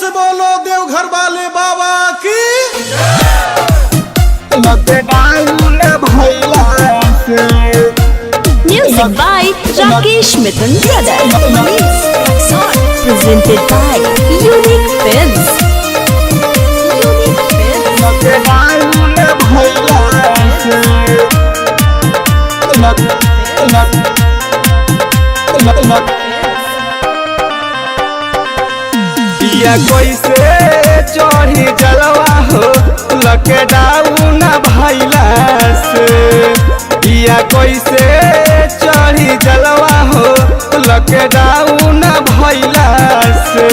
से बोलो देवघर वाले बाबा की। Music by Rakesh Mithun Brothers. Presented by Unique Films. या कैसे चढ़ी जलवा हो लॉकडाउन भइला से। या कैसे चढ़ी जलवा हो लॉकडाउन भइला से।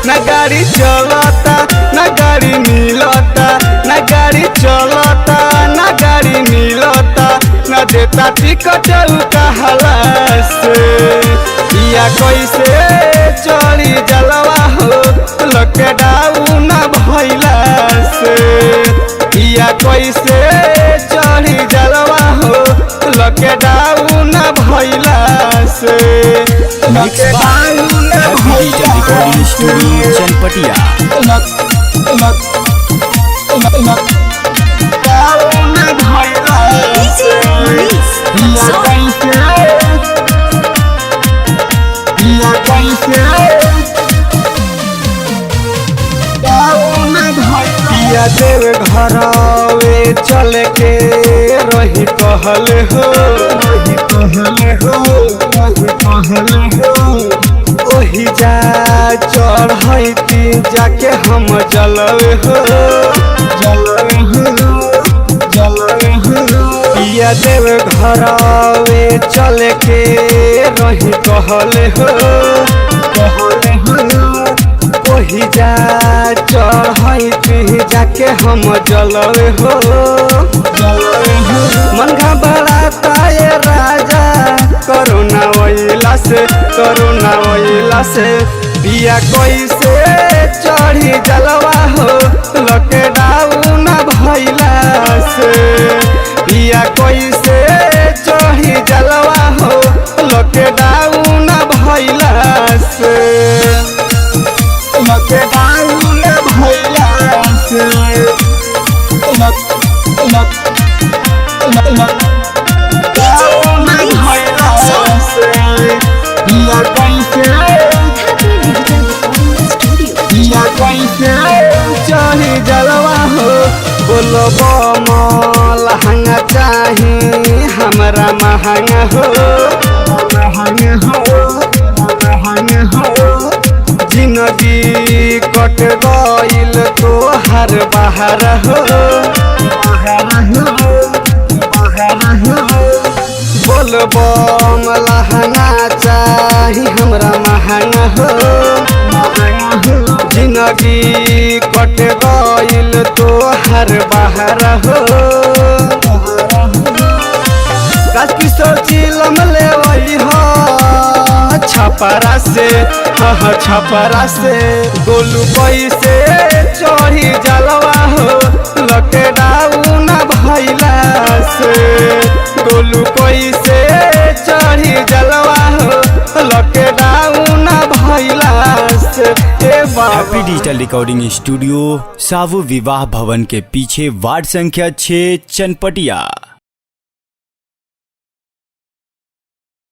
न गाड़ी चलता न गाड़ी मिलता, न गाड़ी चलता न गाड़ी मिलता, न देता टिकट कहला से। या कैसे चढ़ी जलवा हो लॉकडाउन भइला से। या कैसे चढ़ी जलवा हो लॉकडाउन भइला से। Lockdown recording studio Chanpatia. या देव घरवे चल के रही कहले हो, ओही जा चढ़ती जाके हम जलवे हो। या देव घरवे चल के रही कहले हो, ओही जा चढ़ती जाके हम जलवे हो। मन घबराता ये राजा कोरोना वैला से, कोरोना वैला से। पिया कैसे चढ़ी जलवा हो लॉकडाउन भइला से। पिया कैसे चढ़ी जलवा हो लॉकडाउन भइला से। लॉकडाउन भइला से। चढ़ी जलवा हो बोलो लहंगा चाही हमरा महंगा हो। जिंदगी कट गइल तोहर बाहर हो। बोलबम लहंगा चाही हमरा महंगा हो। जिंदगी कट गइल तोहर बाहर हो। राजकिशोर चिलम लेवई हो छपरा से, छपरा से। गोलू कैसे चढ़ी जलवा हो लॉकडाउन भइला से। गोलू कैसे चढ़ी जलवा हो लॉकडाउन भइला से। हैप्पी डिजिटल रिकॉर्डिंग स्टूडियो सावु विवाह भवन के पीछे वार्ड संख्या 6 चनपटिया।